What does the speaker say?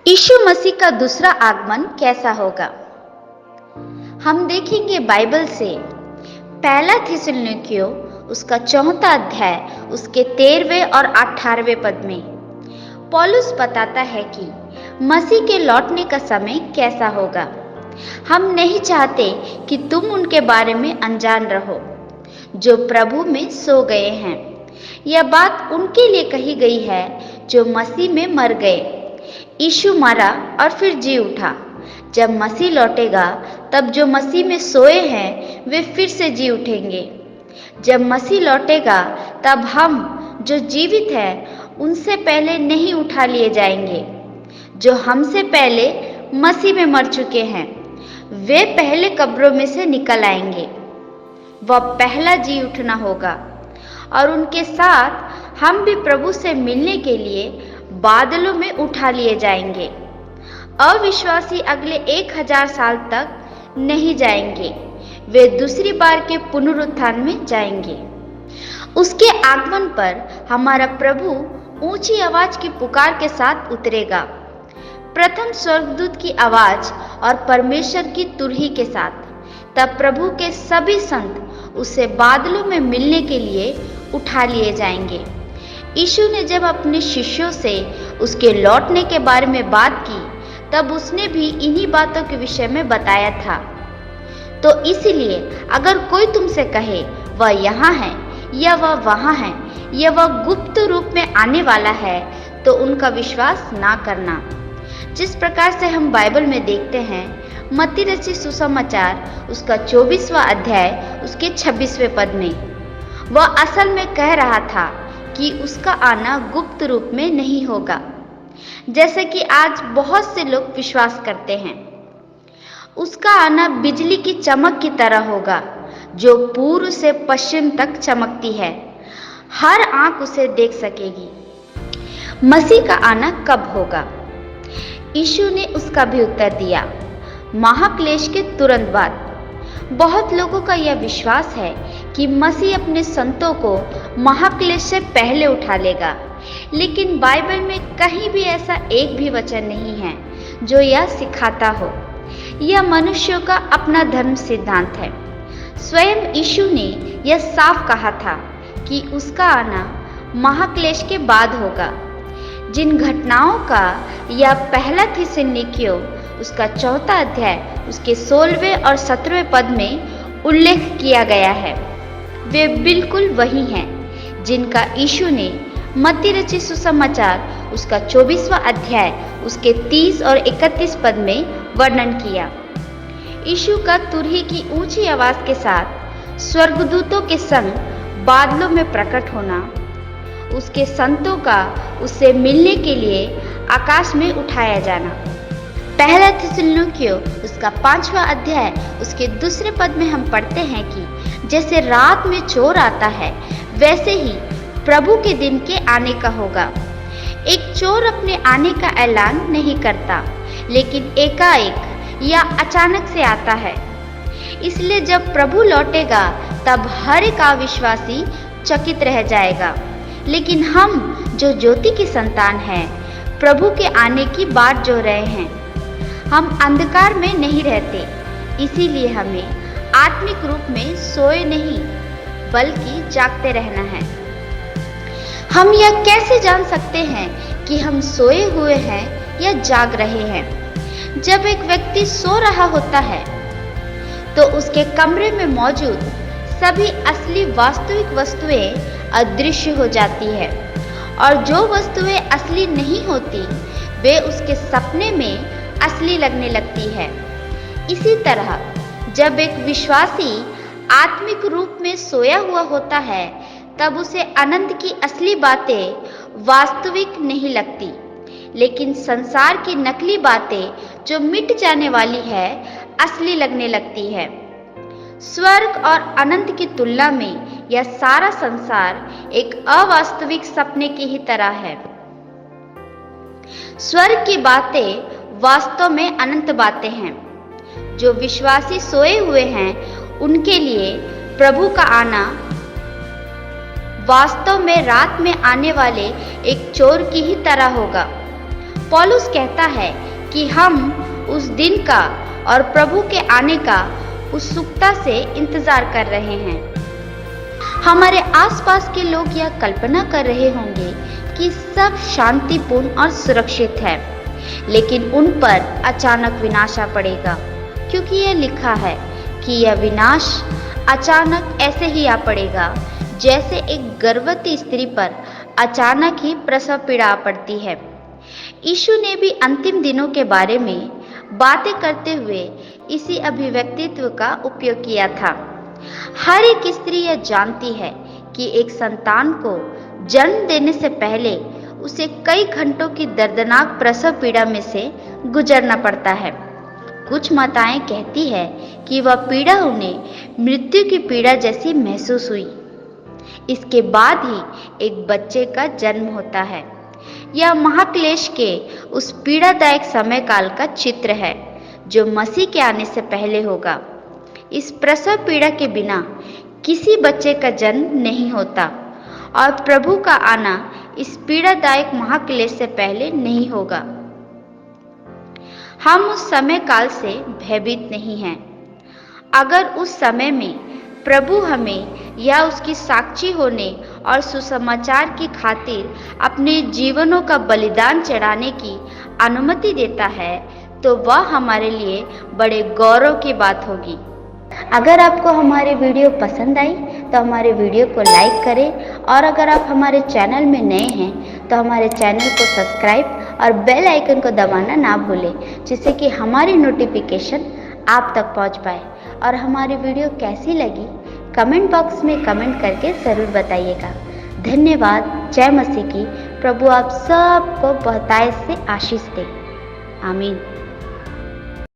यीशु मसीह का दूसरा आगमन कैसा होगा? हम देखेंगे बाइबल से पहला थिस्सलुनीकियों उसका 4वां अध्याय उसके 13वें और 18वें पद में पौलुस बताता है कि मसीह के लौटने का समय कैसा होगा। हम नहीं चाहते कि तुम उनके बारे में अनजान रहो जो प्रभु में सो गए हैं। यह बात उनके लिए कही गई है जो मसीह में मर गए। यीशु मरा और फिर जी उठा। जब मसीह लौटेगा तब जो मसीह में सोए हैं वे फिर से जी उठेंगे। जब मसीह लौटेगा तब हम जो जीवित हैं उनसे पहले नहीं उठा लिए जाएंगे। जो हमसे पहले मसीह में मर चुके हैं वे पहले कब्रों में से निकल आएंगे। वह पहला जी उठना होगा और उनके साथ हम भी प्रभु से मिलने के लिए बादलों में उठा लिए जाएंगे। अविश्वासी अगले 1000 साल तक नहीं जाएंगे, वे दूसरी बार के पुनरुत्थान में जाएंगे। उसके आगमन पर हमारा प्रभु ऊंची आवाज की पुकार के साथ उतरेगा। प्रथम स्वर्गदूत की आवाज और परमेश्वर की तुरही के साथ। तब प्रभु के सभी संत उसे बादलों में मिलने के लिए उठा लिए जाएंगे। यीशु ने जब अपने शिष्यों से उसके लौटने के बारे में बात की तब उसने भी इन्हीं बातों के विषय में बताया था। तो इसलिए अगर कोई तुमसे कहे वह यहाँ है या वह वहाँ है या वह गुप्त रूप में आने वाला है तो उनका विश्वास ना करना। जिस प्रकार से हम बाइबल में देखते हैं मत्ती रचित सुसमाचार उसका 24वां अध्याय उसके 26वें पद में वह असल में कह रहा था कि उसका आना गुप्त रूप में नहीं होगा, जैसे कि आज बहुत से लोग विश्वास करते हैं। उसका आना बिजली की चमक की तरह होगा जो पूर्व से पश्चिम तक चमकती है। हर आंख उसे देख सकेगी। मसीह का आना कब होगा? यीशु ने उसका भी उत्तर दिया, महाक्लेश के तुरंत बाद। बहुत लोगों का यह विश्वास है कि मसीह अपने संतों को महाक्लेश से पहले उठा लेगा, लेकिन बाइबल में कहीं भी ऐसा एक भी वचन नहीं है जो यह सिखाता हो। यह मनुष्यों का अपना धर्म सिद्धांत है। स्वयं यीशु ने यह साफ कहा था कि उसका आना महाक्लेश के बाद होगा। जिन घटनाओं का यह पहला थिस्सलुनीकियों उसका 4वां अध्याय उसके 16वें और 17वें पद में उल्लेख किया गया है वे बिल्कुल वही हैं जिनका यीशु ने मत्ती रचित सुसमाचार उसका 24वां अध्याय उसके 30 और 31 पद में वर्णन किया। यीशु का तुरही की ऊंची आवाज के साथ स्वर्गदूतों के संग बादलों में प्रकट होना, उसके संतों का उससे मिलने के लिए आकाश में उठाया जाना। पहला थिस्सलुनीकियों उसका 5वां अध्याय उसके 2 पद में हम पढ़ते हैं कि जैसे रात में चोर आता है वैसे ही प्रभु के दिन के आने का होगा। एक चोर अपने आने का ऐलान नहीं करता, लेकिन एकाएक या अचानक से आता है। इसलिए जब प्रभु लौटेगा तब हर एक अविश्वासी चकित रह जाएगा, लेकिन हम जो ज्योति की संतान हैं प्रभु के आने की बाट जो रहे हैं, हम अंधकार में नहीं रहते। इसीलिए हमें आत्मिक रूप में सोए नहीं बल्कि जागते रहना है। हम यह कैसे जान सकते हैं कि हम सोए हुए हैं या जाग रहे हैं? जब एक व्यक्ति सो रहा होता है तो उसके कमरे में मौजूद सभी असली वास्तविक वस्तुएं अदृश्य हो जाती है और जो वस्तुएं असली नहीं होती वे उसके सपने में असली लगने लगती है। इसी तरह जब एक विश्वासी आत्मिक रूप में सोया हुआ होता है तब उसे अनंत की असली बातें वास्तविक नहीं लगती, लेकिन संसार की नकली बातें जो मिट जाने वाली है असली लगने लगती है। स्वर्ग और अनंत की तुलना में यह सारा संसार एक अवास्तविक सपने की ही तरह है। स्वर्ग की बातें वास्तव में अनंत बातें हैं। जो विश्वासी सोए हुए हैं उनके लिए प्रभु का आना वास्तव में रात में आने वाले एक चोर की ही तरह होगा। पौलुस कहता है कि हम उस दिन का और प्रभु के आने का उत्सुकता से इंतजार कर रहे हैं। हमारे आसपास के लोग यह कल्पना कर रहे होंगे कि सब शांतिपूर्ण और सुरक्षित है, लेकिन उन पर अचानक विनाश आ पड़ेगा, क्योंकि यह लिखा है कि यह विनाश अचानक ऐसे ही आ पड़ेगा जैसे एक गर्भवती स्त्री पर अचानक ही प्रसव पीड़ा आ पड़ती है। यीशु ने भी अंतिम दिनों के बारे में बातें करते हुए इसी अभिव्यक्तित्व का उपयोग किया था। हर एक स्त्री यह जानती है कि एक संतान को जन्म देने से पहले उसे कई घंटों की दर्दनाक प्रसव पीड़ा में से गुजरना पड़ता है। कुछ माताएं कहती है कि वह पीड़ा उन्हें मृत्यु की पीड़ा जैसी महसूस हुई। इसके बाद ही एक बच्चे का जन्म होता है। यह महाक्लेश के उस पीड़ादायक समय काल का चित्र है जो मसीह के आने से पहले होगा। इस प्रसव पीड़ा के बिना किसी बच्चे का जन्म नहीं होता और प्रभु का आना इस पीड़ादायक महाक्लेश से पहले नहीं होगा। हम उस समय काल से भयभीत नहीं हैं। अगर उस समय में प्रभु हमें या उसकी साक्षी होने और सुसमाचार की खातिर अपने जीवनों का बलिदान चढ़ाने की अनुमति देता है तो वह हमारे लिए बड़े गौरव की बात होगी। अगर आपको हमारी वीडियो पसंद आई तो हमारे वीडियो को लाइक करें और अगर आप हमारे चैनल में नए हैं तो हमारे चैनल को सब्सक्राइब और बेल आइकन को दबाना ना भूलें, जिससे कि हमारी नोटिफिकेशन आप तक पहुंच पाए। और हमारी वीडियो कैसी लगी कमेंट बॉक्स में कमेंट करके ज़रूर बताइएगा। धन्यवाद। जय मसीह की। प्रभु आप सबको बहुतायत से आशीष दे। आमीन।